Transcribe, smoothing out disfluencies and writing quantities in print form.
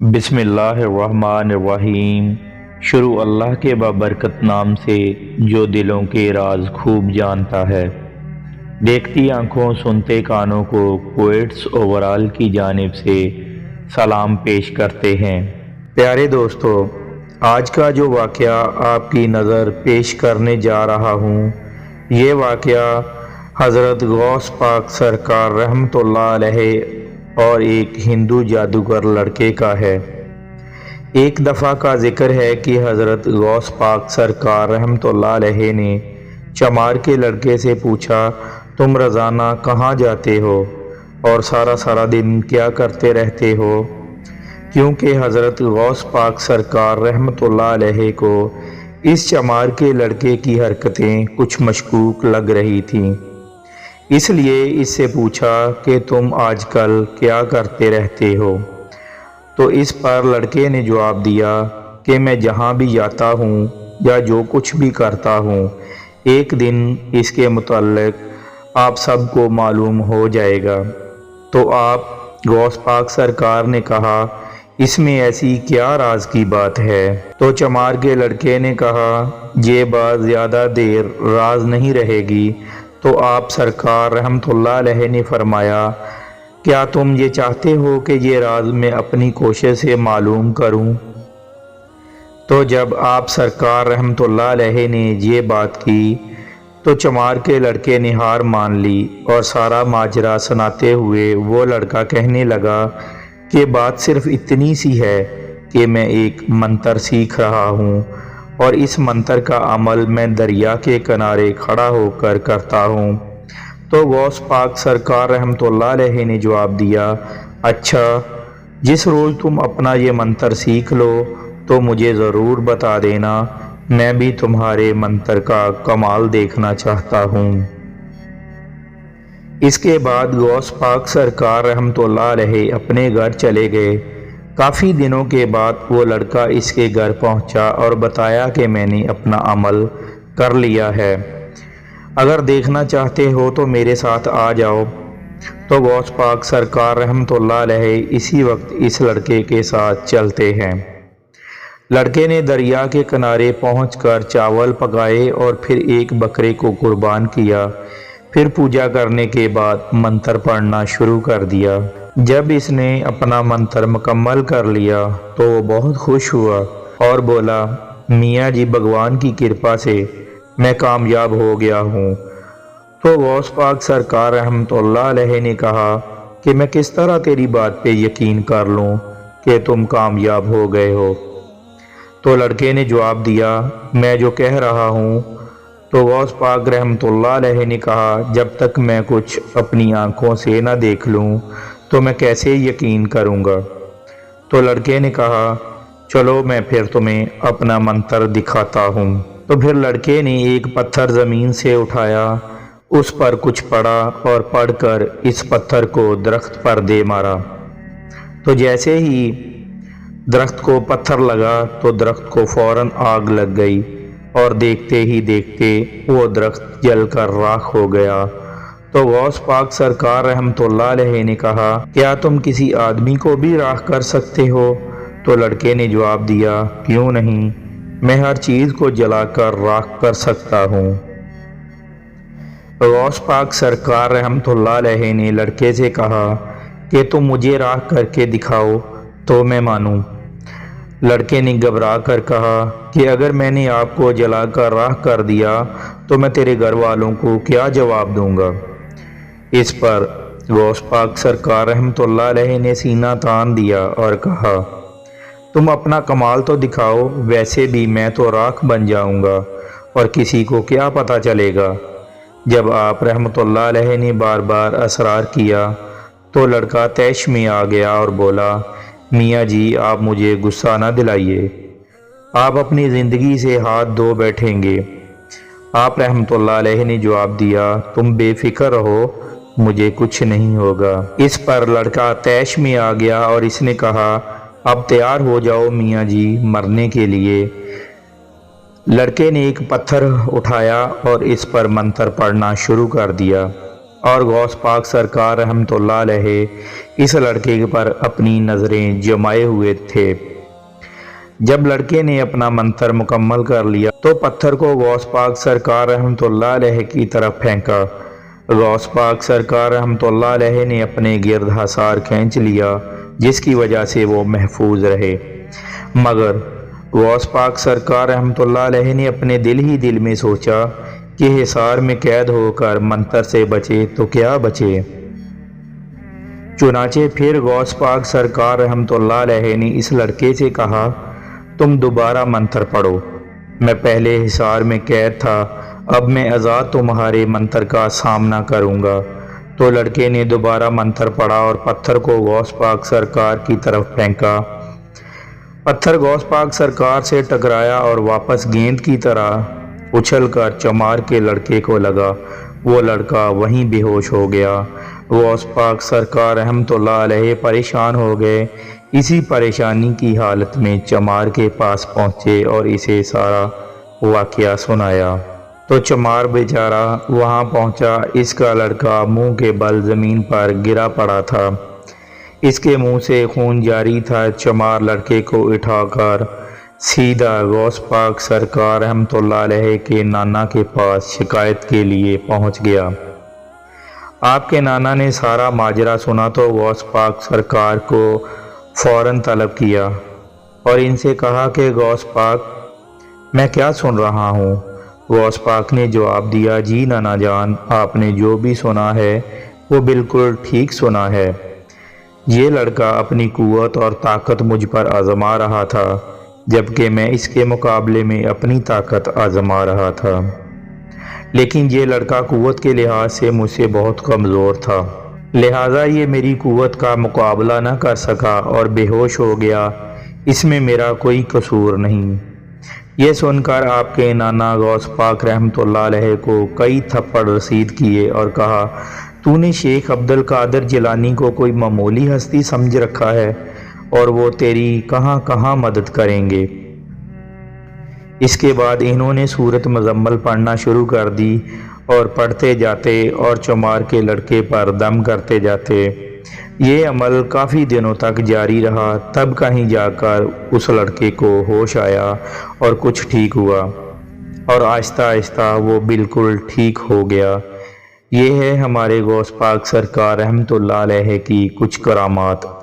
بسم اللہ الرحمن الرحیم۔ شروع اللہ کے بابرکت نام سے جو دلوں کے راز خوب جانتا ہے۔ دیکھتی آنکھوں سنتے کانوں کو کوئٹس اوورال کی جانب سے سلام پیش کرتے ہیں۔ پیارے دوستو، آج کا جو واقعہ آپ کی نظر پیش کرنے جا رہا ہوں، یہ واقعہ حضرت غوث پاک سرکار رحمۃ اللہ علیہ اور ایک ہندو جادوگر لڑکے کا ہے۔ ایک دفعہ کا ذکر ہے کہ حضرت غوث پاک سرکار رحمۃ اللہ علیہ نے چمار کے لڑکے سے پوچھا، تم روزانہ کہاں جاتے ہو اور سارا دن کیا کرتے رہتے ہو؟ کیونکہ حضرت غوث پاک سرکار رحمۃ اللہ علیہ کو اس چمار کے لڑکے کی حرکتیں کچھ مشکوک لگ رہی تھیں، اس لیے اس سے پوچھا کہ تم آج کل کیا کرتے رہتے ہو؟ تو اس پر لڑکے نے جواب دیا کہ میں جہاں بھی جاتا ہوں یا جو کچھ بھی کرتا ہوں، ایک دن اس کے متعلق آپ سب کو معلوم ہو جائے گا۔ تو آپ غوث پاک سرکار نے کہا، اس میں ایسی کیا راز کی بات ہے؟ تو چمار کے لڑکے نے کہا، یہ بات زیادہ دیر راز نہیں رہے گی۔ تو آپ سرکار رحمۃ اللہ علیہ نے فرمایا، کیا تم یہ چاہتے ہو کہ یہ راز میں اپنی کوشش سے معلوم کروں؟ تو جب آپ سرکار رحمۃ اللہ علیہ نے یہ بات کی تو چمار کے لڑکے نے ہار مان لی اور سارا ماجرا سناتے ہوئے وہ لڑکا کہنے لگا کہ بات صرف اتنی سی ہے کہ میں ایک منتر سیکھ رہا ہوں اور اس منتر کا عمل میں دریا کے کنارے کھڑا ہو کر کرتا ہوں۔ تو غوث پاک سرکار رحمۃ اللہ علیہ نے جواب دیا، اچھا، جس روز تم اپنا یہ منتر سیکھ لو تو مجھے ضرور بتا دینا، میں بھی تمہارے منتر کا کمال دیکھنا چاہتا ہوں۔ اس کے بعد غوث پاک سرکار رحمۃ اللہ علیہ اپنے گھر چلے گئے۔ کافی دنوں کے بعد وہ لڑکا اس کے گھر پہنچا اور بتایا کہ میں نے اپنا عمل کر لیا ہے، اگر دیکھنا چاہتے ہو تو میرے ساتھ آ جاؤ۔ تو غوث پاک سرکار رحمۃ اللہ علیہ اسی وقت اس لڑکے کے ساتھ چلتے ہیں۔ لڑکے نے دریا کے کنارے پہنچ کر چاول پکائے اور پھر ایک بکرے کو قربان کیا، پھر پوجا کرنے کے بعد منتر پڑھنا شروع کر دیا۔ جب اس نے اپنا منتر مکمل کر لیا تو وہ بہت خوش ہوا اور بولا، میاں جی، بھگوان کی کرپا سے میں کامیاب ہو گیا ہوں۔ تو غوث پاک سرکار رحمۃ اللہ علیہ نے کہا کہ میں کس طرح تیری بات پہ یقین کر لوں کہ تم کامیاب ہو گئے ہو؟ تو لڑکے نے جواب دیا، میں جو کہہ رہا ہوں۔ تو غوث پاک رحمۃ اللہ علیہ نے کہا، جب تک میں کچھ اپنی آنکھوں سے نہ دیکھ لوں تو میں کیسے یقین کروں گا؟ تو لڑکے نے کہا، چلو میں پھر تمہیں اپنا منتر دکھاتا ہوں۔ تو پھر لڑکے نے ایک پتھر زمین سے اٹھایا، اس پر کچھ پڑھا اور پڑھ کر اس پتھر کو درخت پر دے مارا۔ تو جیسے ہی درخت کو پتھر لگا تو درخت کو فوراً آگ لگ گئی اور دیکھتے ہی دیکھتے وہ درخت جل کر راکھ ہو گیا۔ تو غوث پاک سرکار رحمۃ اللہ علیہ نے کہا، کیا تم کسی آدمی کو بھی راکھ کر سکتے ہو؟ تو لڑکے نے جواب دیا، کیوں نہیں، میں ہر چیز کو جلا کر راکھ کر سکتا ہوں۔ غوث پاک سرکار رحمۃ اللہ علیہ نے لڑکے سے کہا کہ تم مجھے راکھ کر کے دکھاؤ تو میں مانوں۔ لڑکے نے گھبرا کر کہا کہ اگر میں نے آپ کو جلا کر راکھ کر دیا تو میں تیرے گھر والوں کو کیا جواب دوں گا؟ اس پر غوث پاک سرکار رحمۃ اللہ علیہ نے سینہ تان دیا اور کہا، تم اپنا کمال تو دکھاؤ، ویسے بھی میں تو راکھ بن جاؤں گا اور کسی کو کیا پتہ چلے گا۔ جب آپ رحمۃ اللہ علیہ نے بار بار اصرار کیا تو لڑکا طیش میں آ گیا اور بولا، میاں جی، آپ مجھے غصہ نہ دلائیے، آپ اپنی زندگی سے ہاتھ دھو بیٹھیں گے۔ آپ رحمۃ اللہ علیہ نے جواب دیا، تم بے فکر رہو، مجھے کچھ نہیں ہوگا۔ اس پر لڑکا طیش میں آ گیا اور اس نے کہا، اب تیار ہو جاؤ میاں جی مرنے کے لیے۔ لڑکے نے ایک پتھر اٹھایا اور اس پر منتر پڑھنا شروع کر دیا اور غوث پاک سرکار رحمۃ اللہ علیہ اس لڑکے پر اپنی نظریں جمائے ہوئے تھے۔ جب لڑکے نے اپنا منتر مکمل کر لیا تو پتھر کو غوث پاک سرکار رحمۃ اللہ علیہ کی طرف پھینکا۔ غوث پاک سرکار رحمۃ اللہ علیہ نے اپنے گرد حصار کھینچ لیا، جس کی وجہ سے وہ محفوظ رہے۔ مگر غوث پاک سرکار رحمۃ اللہ علیہ نے اپنے دل ہی دل میں سوچا کہ حصار میں قید ہو کر منتر سے بچے تو کیا بچے۔ چنانچہ پھر غوث پاک سرکار رحمۃ اللہ علیہ نے اس لڑکے سے کہا، تم دوبارہ منتر پڑھو۔ میں پہلے حصار میں قید تھا، اب میں آزاد تمہارے منتر کا سامنا کروں گا۔ تو لڑکے نے دوبارہ منتر پڑھا اور پتھر کو غوث پاک سرکار کی طرف پھینکا۔ پتھر غوث پاک سرکار سے ٹکرایا اور واپس گیند کی طرح اچھل کر چمار کے لڑکے کو لگا۔ وہ لڑکا وہیں بے ہوش ہو گیا۔ غوث پاک سرکار رحمۃ اللہ علیہ پریشان ہو گئے۔ اسی پریشانی کی حالت میں چمار کے پاس پہنچے اور اسے سارا واقعہ سنایا۔ تو چمار بیچارہ وہاں پہنچا۔ اس کا لڑکا منہ کے بل زمین پر گرا پڑا تھا، اس کے منہ سے خون جاری تھا۔ چمار لڑکے کو اٹھا کر سیدھا غوث پاک سرکار رحمۃ اللہ علیہ کے نانا کے پاس شکایت کے لیے پہنچ گیا۔ آپ کے نانا نے سارا ماجرا سنا تو غوث پاک سرکار کو فوراً طلب کیا اور ان سے کہا کہ غوث پاک، میں کیا سن رہا ہوں؟ غوث پاک نے جواب دیا، جی نانا جان، آپ نے جو بھی سنا ہے وہ بالکل ٹھیک سنا ہے۔ یہ لڑکا اپنی قوت اور طاقت مجھ پر آزما رہا تھا، جبکہ میں اس کے مقابلے میں اپنی طاقت آزما رہا تھا، لیکن یہ لڑکا قوت کے لحاظ سے مجھ سے بہت کمزور تھا، لہٰذا یہ میری قوت کا مقابلہ نہ کر سکا اور بے ہوش ہو گیا۔ اس میں میرا کوئی قصور نہیں۔ یہ سن کر آپ کے نانا غوث پاک رحمۃ اللہ علیہ کو کئی تھپڑ رسید کیے اور کہا، تو نے شیخ عبد القادر جیلانی کو کوئی معمولی ہستی سمجھ رکھا ہے، اور وہ تیری کہاں کہاں مدد کریں گے۔ اس کے بعد انہوں نے سورت مزمل پڑھنا شروع کر دی اور پڑھتے جاتے اور چمار کے لڑکے پر دم کرتے جاتے۔ یہ عمل کافی دنوں تک جاری رہا، تب کہیں جا کر اس لڑکے کو ہوش آیا اور کچھ ٹھیک ہوا، اور آہستہ آہستہ وہ بالکل ٹھیک ہو گیا۔ یہ ہے ہمارے غوث پاک سرکار رحمۃ اللہ علیہ کی کچھ کرامات۔